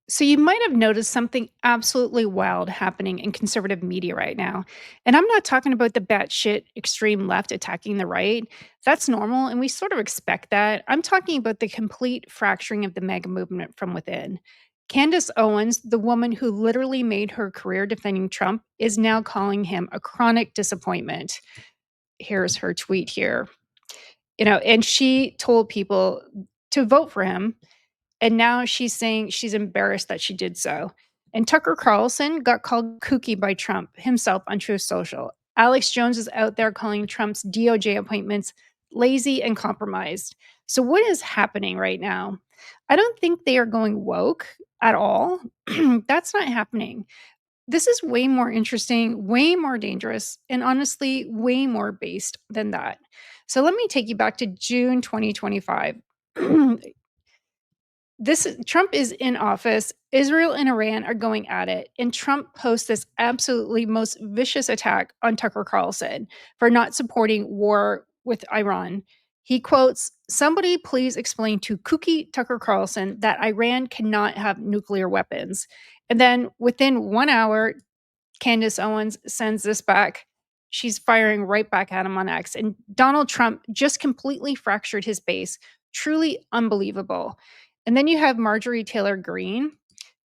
So you might have noticed something absolutely wild happening in conservative media right now. And I'm not talking about the batshit extreme left attacking the right. That's normal, and we sort of expect that. I'm talking about the complete fracturing of the MAGA movement from within. Candace Owens, the woman who literally made her career defending Trump, is now calling him a chronic disappointment. Here's her tweet here. And she told people to vote for him, and now she's saying she's embarrassed that she did so. And Tucker Carlson got called kooky by Trump himself on Truth Social. Alex Jones is out there calling Trump's DOJ appointments lazy and compromised. So, what is happening right now? I don't think they are going woke at all. That's not happening. This is way more interesting, way more dangerous, and honestly, way more based than that. So, let me take you back to June 2025. Trump is in office. Israel and Iran are going at it, and Trump posts this absolutely most vicious attack on Tucker Carlson for not supporting war with Iran. He quotes, "Somebody please explain to kooky Tucker Carlson that Iran cannot have nuclear weapons." And then within 1 hour, Candace Owens sends this back. She's firing right back at him on X. And Donald Trump just completely fractured his base. Truly unbelievable. And then you have Marjorie Taylor Greene,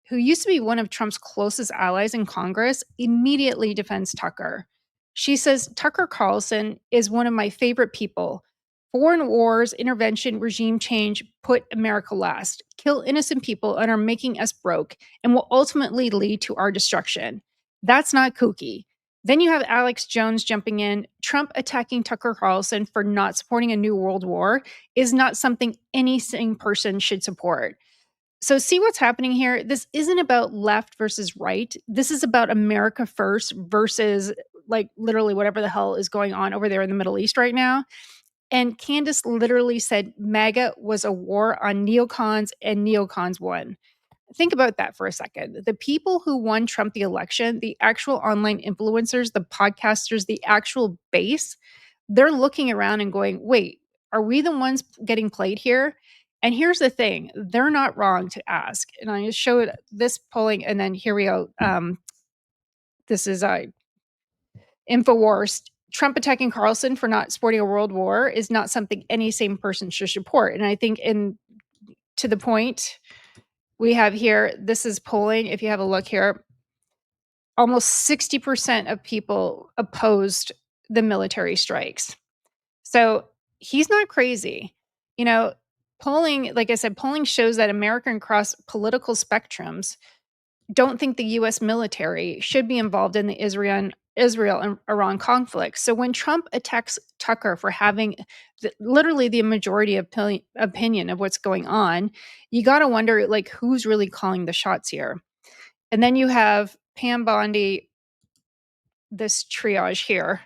who used to be one of Trump's closest allies in Congress, immediately defends Tucker. She says Tucker Carlson is one of my favorite people. Foreign wars, intervention, regime change put America last, kill innocent people, and are making us broke, and will ultimately lead to our destruction. That's not kooky. Then you have Alex Jones jumping in. Trump attacking Tucker Carlson for not supporting a new world war is not something any sane person should support. So, see what's happening here? This isn't about left versus right. This is about America first versus, like, literally whatever the hell is going on over there in the Middle East right now. And Candace literally said MAGA was a war on neocons, and neocons won. Think about that for a second. The people who won Trump the election, the actual online influencers, the podcasters, the actual base, they're looking around and going, wait, are we the ones getting played here? And here's the thing, they're not wrong to ask. And I just showed this polling, and then here we go. This is InfoWars. Trump attacking Carlson for not supporting a world war is not something any sane person should support. And I think, to the point we have here, this is polling. If you have a look here, almost 60% of people opposed the military strikes. So he's not crazy. You know, polling, like I said, polling shows that America across political spectrums don't think the US military should be involved in the Israel and Iran conflict. So when Trump attacks Tucker for having literally the majority of opinion of what's going on, you got to wonder, like, who's really calling the shots here. And then you have Pam Bondi, this triage here.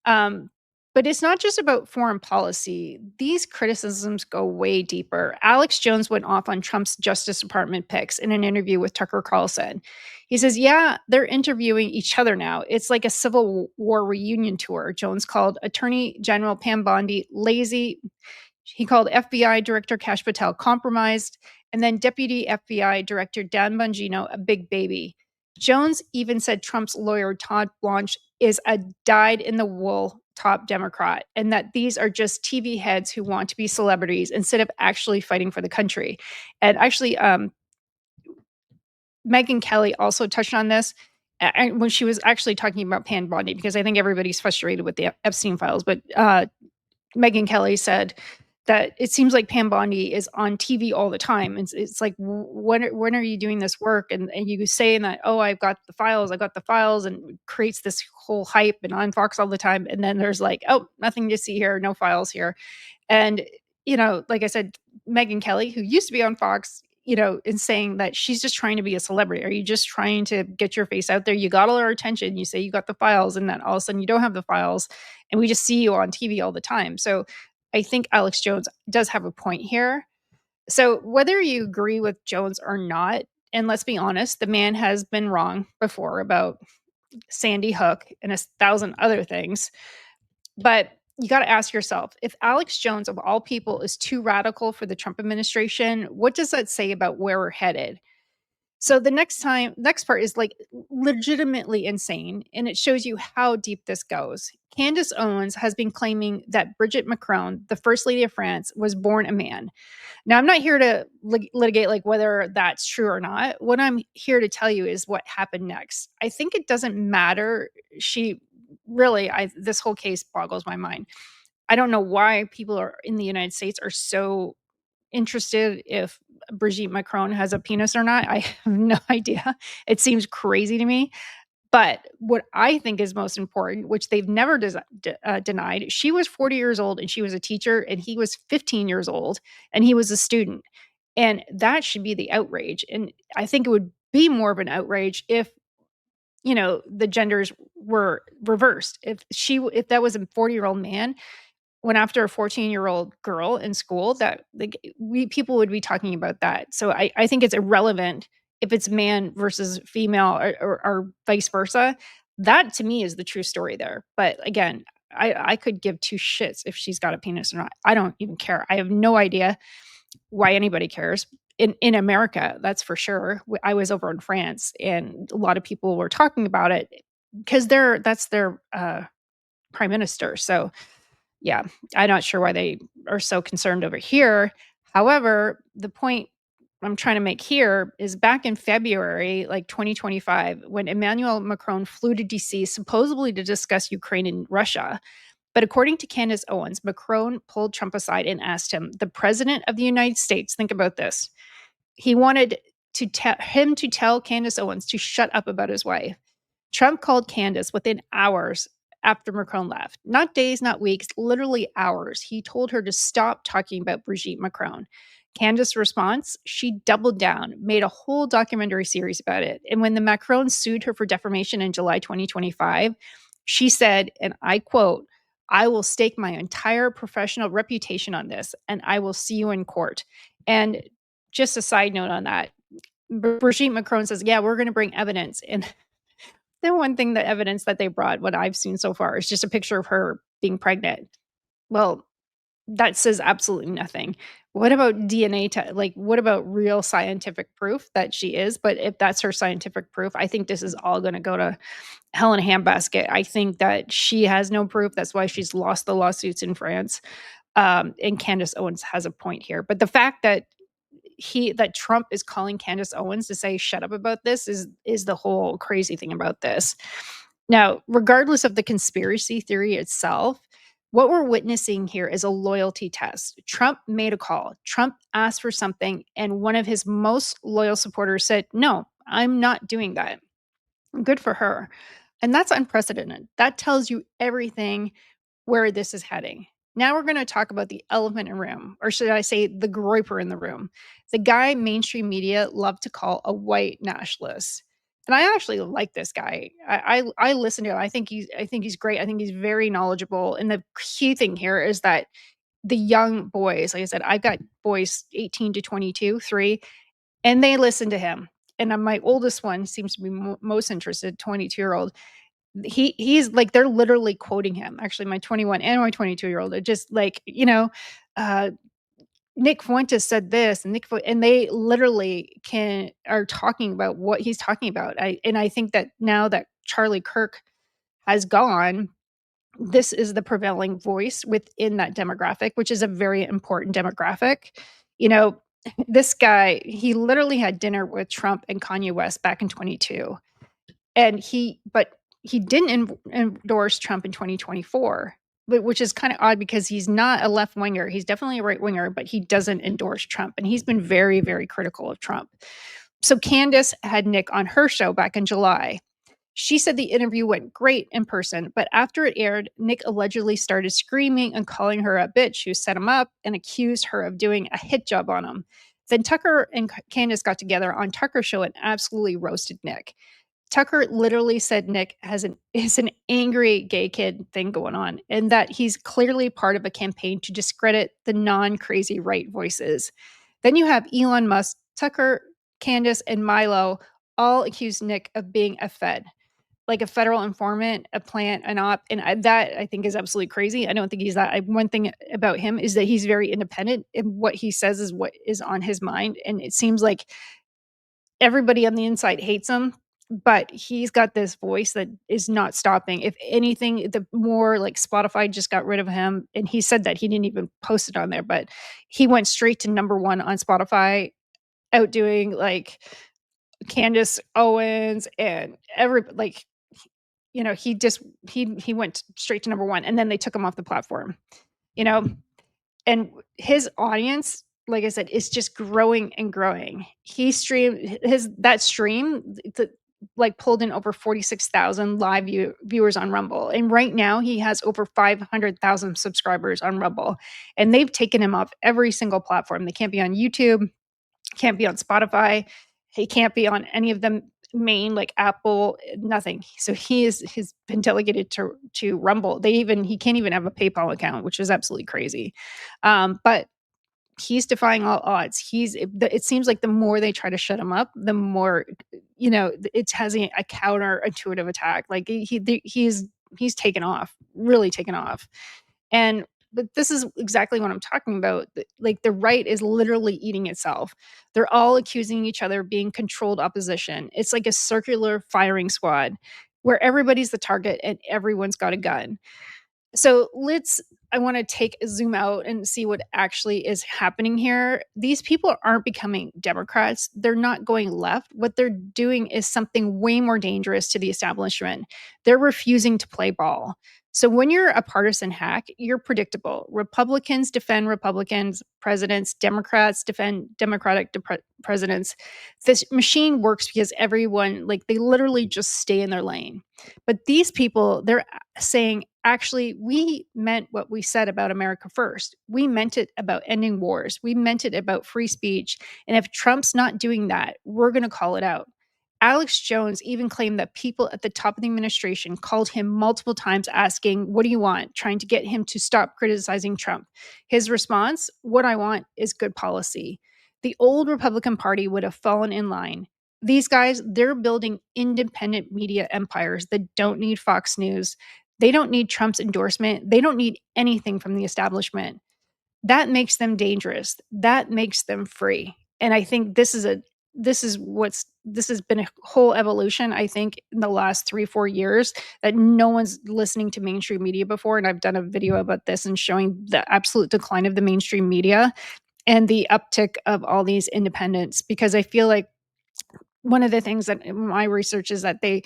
But it's not just about foreign policy. These criticisms go way deeper. Alex Jones went off on Trump's Justice Department picks in an interview with Tucker Carlson. He says, yeah, they're interviewing each other now. It's like a Civil War reunion tour. Jones called Attorney General Pam Bondi lazy. He called FBI Director Kash Patel compromised, and then Deputy FBI Director Dan Bongino a big baby. Jones even said Trump's lawyer, Todd Blanche, is a dyed-in-the-wool top Democrat, and that these are just TV heads who want to be celebrities instead of actually fighting for the country. And actually, Megyn Kelly also touched on this when she was actually talking about Pam Bondi, because I think everybody's frustrated with the Epstein files. But Megyn Kelly said that it seems like Pam Bondi is on TV all the time. It's like, when are you doing this work? And you saying that, oh, I got the files, and creates this whole hype and on Fox all the time. And then there's like, oh, nothing to see here, no files here. And, like I said, Megyn Kelly, who used to be on Fox, in saying that she's just trying to be a celebrity. Are you just trying to get your face out there? You got all our attention. You say you got the files, and then all of a sudden you don't have the files, and we just see you on TV all the time. So I think Alex Jones does have a point here. So whether you agree with Jones or not, and let's be honest, the man has been wrong before about Sandy Hook and 1,000 other things. But you got to ask yourself, if Alex Jones, of all people, is too radical for the Trump administration, what does that say about where we're headed? So the next part is like legitimately insane, and it shows you how deep this goes. Candace Owens has been claiming that Brigitte Macron, the first lady of France, was born a man. Now, I'm not here to litigate like whether that's true or not. What I'm here to tell you is what happened next. I think it doesn't matter. She really, I this whole case boggles my mind. I don't know why people are in the United States are so interested if Brigitte Macron has a penis or not. I have no idea. It seems crazy to me. But what I think is most important, which they've never denied, she was 40 years old and she was a teacher, and he was 15 years old and he was a student. And that should be the outrage. And I think it would be more of an outrage if, the genders were reversed. If that was a 40-year-old man went after a 14-year-old girl in school, that like we people would be talking about that. So I think it's irrelevant if it's man versus female, or vice versa. That to me is the true story there. But again, I could give two shits if she's got a penis or not. I don't even care. I have no idea why anybody cares. In America, that's for sure. I was over in France, and a lot of people were talking about it because that's their prime minister. So yeah, I'm not sure why they are so concerned over here. However, the point I'm trying to make here is back in February, like 2025, when Emmanuel Macron flew to DC supposedly to discuss Ukraine and Russia. But according to Candace Owens, Macron pulled Trump aside and asked him, the president of the United States, think about this. He wanted him to tell Candace Owens to shut up about his wife. Trump called Candace within hours after Macron left. Not days, not weeks, literally hours. He told her to stop talking about Brigitte Macron. Candace's response, she doubled down, made a whole documentary series about it. And when the Macron sued her for defamation in July 2025, she said, and I quote, I will stake my entire professional reputation on this, and I will see you in court. And just a side note on that, Brigitte Macron says, yeah, we're going to bring evidence. And the one thing, the evidence that they brought, what I've seen so far, is just a picture of her being pregnant. Well, that says absolutely nothing. What about DNA like, what about real scientific proof that she is? But if that's her scientific proof, I think this is all gonna go to hell in a handbasket. I think that she has no proof. That's why she's lost the lawsuits in France. And Candace Owens has a point here. But the fact that Trump is calling Candace Owens to say shut up about this is the whole crazy thing about this. Now, regardless of the conspiracy theory itself, what we're witnessing here is a loyalty test. Trump made a call. Trump asked for something, and one of his most loyal supporters said, "No, I'm not doing that." Good for her. And that's unprecedented. That tells you everything where this is heading. Now we're going to talk about the elephant in the room, or should I say the groiper in the room, the guy mainstream media love to call a white nationalist. And I actually like this guy. I listen to him. I think he's great. I think he's very knowledgeable. And the key thing here is that the young boys, like I said, I've got boys 18 to 22, 3, and they listen to him. And my oldest one seems to be most interested, 22-year-old. He's like, they're literally quoting him. Actually, my 21 and my 22-year-old are just like, uh, Nick Fuentes said this, and and they literally are talking about what he's talking about. I think that now that Charlie Kirk has gone, this is the prevailing voice within that demographic, which is a very important demographic. You know, this guy, he literally had dinner with Trump and Kanye West back in 22, and he didn't endorse Trump in 2024, which is kind of odd because he's not a left winger. He's definitely a right winger, but he doesn't endorse Trump, and he's been very, very critical of Trump. So Candace had Nick on her show back in July. She said the interview went great in person, but after it aired, Nick allegedly started screaming and calling her a bitch who set him up and accused her of doing a hit job on him. Then Tucker and Candace got together on Tucker's show and absolutely roasted Nick. Tucker literally said Nick is an angry gay kid thing going on, and that he's clearly part of a campaign to discredit the non-crazy right voices. Then you have Elon Musk, Tucker, Candace, and Milo all accused Nick of being a Fed, like a federal informant, a plant, an op, and that I think is absolutely crazy. I don't think he's that. One thing about him is that he's very independent, and what he says is what is on his mind, and it seems like everybody on the inside hates him, but he's got this voice that is not stopping. If anything, the more like Spotify just got rid of him, and he said that he didn't even post it on there, but he went straight to number 1 on Spotify, outdoing like Candace Owens and every like, he just he went straight to number 1, and then they took him off the platform, you know? And his audience, like I said, is just growing and growing. He streamed his that stream th like, pulled in over 46,000 live viewers on Rumble, and right now, he has over 500,000 subscribers on Rumble, and they've taken him off every single platform. They can't be on YouTube, can't be on Spotify, he can't be on any of them main, like Apple, nothing. So he's been delegated to Rumble. He can't even have a PayPal account, which is absolutely crazy. But he's defying all odds. It seems like the more they try to shut him up, the more, it has a counterintuitive attack. Like he's taken off, really taken off. And but this is exactly what I'm talking about. Like the right is literally eating itself. They're all accusing each other of being controlled opposition. It's like a circular firing squad where everybody's the target and everyone's got a gun. So I want to take a zoom out and see what actually is happening here. These people aren't becoming Democrats. They're not going left. What they're doing is something way more dangerous to the establishment. They're refusing to play ball. So when you're a partisan hack, you're predictable. Republicans defend Republicans, presidents, Democrats defend Democratic presidents. This machine works because everyone, like, they literally just stay in their lane. But these people, they're saying, actually, we meant what we said about America first. We meant it about ending wars. We meant it about free speech. And if Trump's not doing that, we're going to call it out. Alex Jones even claimed that people at the top of the administration called him multiple times asking, "What do you want?" trying to get him to stop criticizing Trump. His response, "What I want is good policy." The old Republican Party would have fallen in line. These guys, they're building independent media empires that don't need Fox News. They don't need Trump's endorsement. They don't need anything from the establishment. That makes them dangerous. That makes them free. And I think this has been a whole evolution, I think, in the last 3, 4 years that no one's listening to mainstream media before. And I've done a video about this and showing the absolute decline of the mainstream media and the uptick of all these independents, because I feel like one of the things that in my research is that they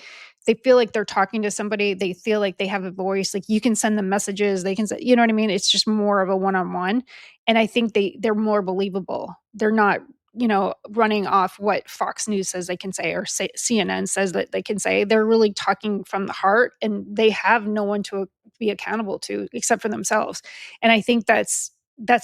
feel like they're talking to somebody, they feel like they have a voice, like you can send them messages, they can say, you know what I mean? It's just more of a one-on-one. And I think they're more believable. They're not, running off what Fox News says they can say or say CNN says that they can say. They're really talking from the heart, and they have no one to be accountable to except for themselves. And I think that's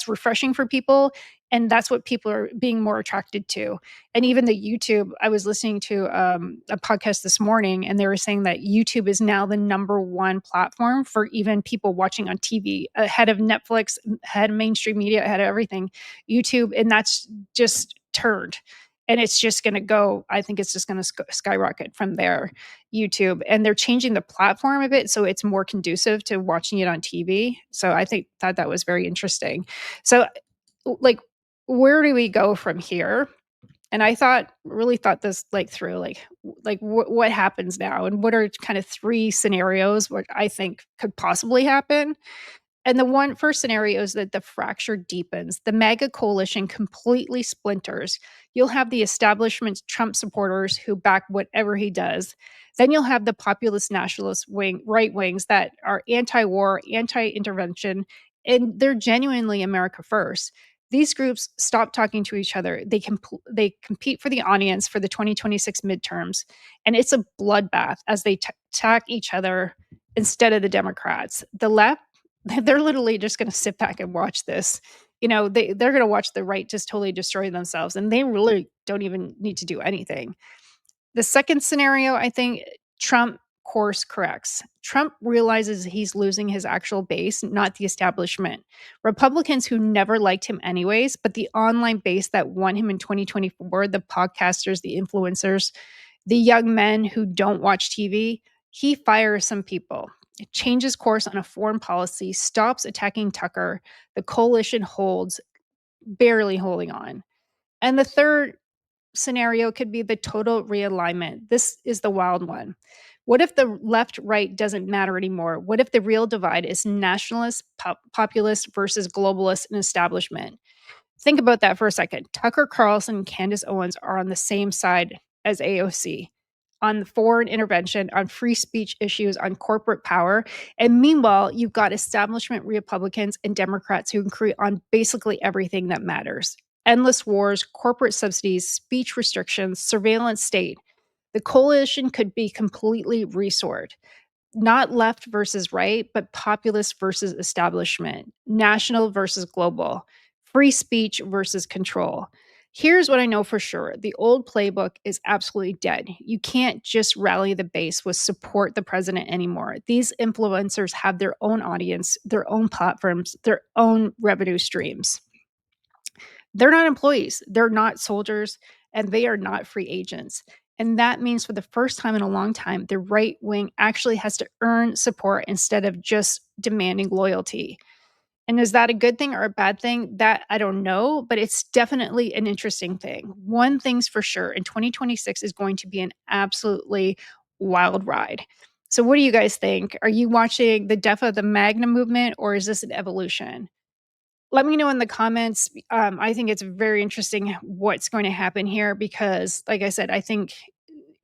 refreshing for people, and that's what people are being more attracted to. And even the YouTube, I was listening to a podcast this morning, and they were saying that YouTube is now the number 1 platform for even people watching on TV, ahead of Netflix, ahead of mainstream media, ahead of everything. YouTube, and that's just turned. And it's just going to go, I think it's just going to skyrocket from there, YouTube. And they're changing the platform a bit so it's more conducive to watching it on TV. So I thought that was very interesting. So, like, where do we go from here? And I really thought this like through, what happens now, and what are kind of 3 scenarios what I think could possibly happen. And the first scenario is that the fracture deepens. The MAGA coalition completely splinters. You'll have the establishment Trump supporters who back whatever he does. Then you'll have the populist nationalist right wings that are anti-war, anti-intervention, and they're genuinely America first. These groups stop talking to each other. They compete for the audience for the 2026 midterms, and it's a bloodbath as they attack each other instead of the Democrats. The left, they're literally just going to sit back and watch this. They're going to watch the right just totally destroy themselves, and they really don't even need to do anything. The second scenario, I think Trump course corrects. Trump realizes he's losing his actual base, not the establishment. Republicans who never liked him anyways, but the online base that won him in 2024, the podcasters, the influencers, the young men who don't watch TV, he fires some people. It changes course on a foreign policy, stops attacking Tucker. The coalition holds, barely holding on. And the third scenario could be the total realignment. This is the wild one. What if the left right doesn't matter anymore? What if the real divide is nationalist, populist versus globalist and establishment? Think about that for a second. Tucker Carlson and Candace Owens are on the same side as AOC on the foreign intervention, on free speech issues, on corporate power. And meanwhile, you've got establishment Republicans and Democrats who agree on basically everything that matters. Endless wars, corporate subsidies, speech restrictions, surveillance state. The coalition could be completely restored. Not left versus right, but populist versus establishment, national versus global, free speech versus control. Here's what I know for sure. The old playbook is absolutely dead. You can't just rally the base with support the president anymore. These influencers have their own audience, their own platforms, their own revenue streams. They're not employees, they're not soldiers, and they are not free agents. And that means for the first time in a long time, the right wing actually has to earn support instead of just demanding loyalty. And is that a good thing or a bad thing? That I don't know, but it's definitely an interesting thing. One thing's for sure, in 2026 is going to be an absolutely wild ride. So what do you guys think? Are you watching the death of the MAGA movement, or is this an evolution? Let me know in the comments. I think it's very interesting what's going to happen here because, like I said, I think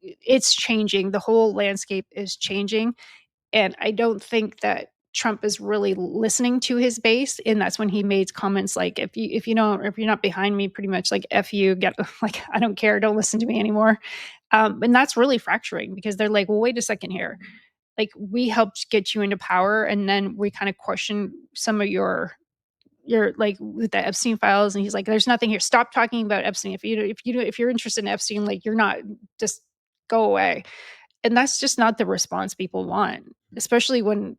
it's changing. The whole landscape is changing. And I don't think that Trump is really listening to his base. And that's when he made comments like, if you're not behind me, pretty much like F you, get like, I don't care, don't listen to me anymore. And that's really fracturing because they're like, well, wait a second here. Like we helped get you into power and then we kind of question some of your like with the Epstein files, and he's like, "There's nothing here. Stop talking about Epstein. If you're interested in Epstein, like you're not, just go away." And that's just not the response people want, especially when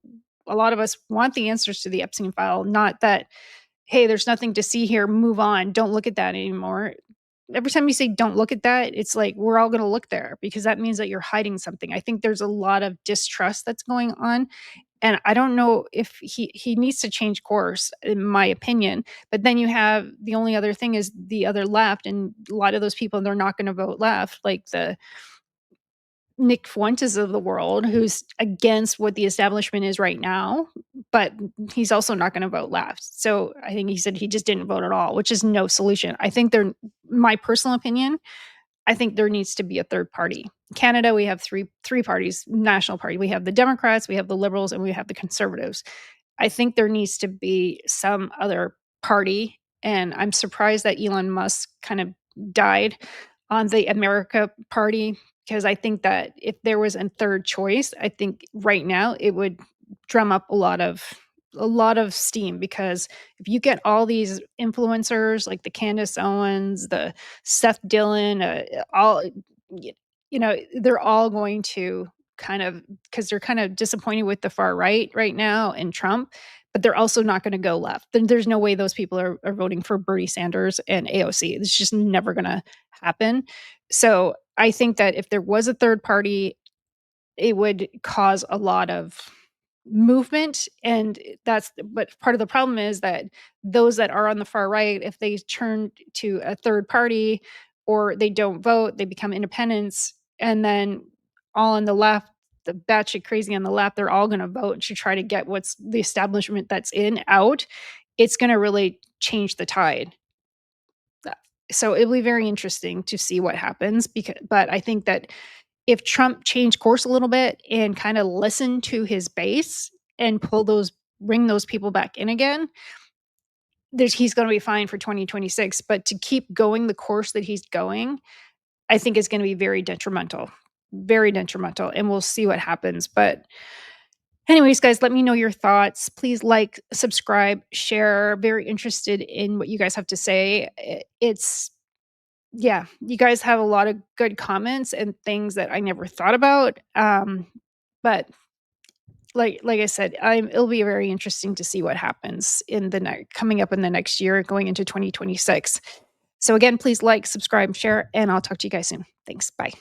a lot of us want the answers to the Epstein file, not that, "Hey, there's nothing to see here. Move on. Don't look at that anymore." Every time you say don't look at that, it's like we're all going to look there because that means that you're hiding something. I think there's a lot of distrust that's going on, and I don't know if he needs to change course, in my opinion. But then you have the only other thing is the other left, and a lot of those people, they're not gonna vote left, like the Nick Fuentes of the world, who's against what the establishment is right now, but he's also not gonna vote left. So I think he said he just didn't vote at all, which is no solution. I think there my personal opinion, I think there needs to be a third party. Canada, we have three parties, national party. We have the Democrats, we have the Liberals, and we have the Conservatives. I think there needs to be some other party, and I'm surprised that Elon Musk kind of died on the America Party because I think that if there was a third choice, I think right now it would drum up a lot of steam because if you get all these influencers like the Candace Owens, the Seth Dillon, all y- they're all going to kind of because they're kind of disappointed with the far right now and Trump, but they're also not going to go left. Then there's no way those people are voting for Bernie Sanders and AOC. It's just never going to happen. So I think that if there was a third party, it would cause a lot of movement, and that's but part of the problem is that those that are on the far right, if they turn to a third party or they don't vote, they become independents, and then all on the left, the batshit crazy on the left, they're all gonna vote to try to get what's the establishment that's in out. It's gonna really change the tide. That so it'll be very interesting to see what happens but I think that if Trump changed course a little bit and kinda listened to his base and bring those people back in again, he's gonna be fine for 2026, but to keep going the course that he's going, I think is gonna be very detrimental, and we'll see what happens, but anyways, guys, let me know your thoughts. Please like, subscribe, share. Very interested in what you guys have to say. It's yeah, you guys have a lot of good comments and things that I never thought about. But like I said, it'll be very interesting to see what happens in the coming up in the next year, going into 2026. So again, please like, subscribe, share, and I'll talk to you guys soon. Thanks. Bye.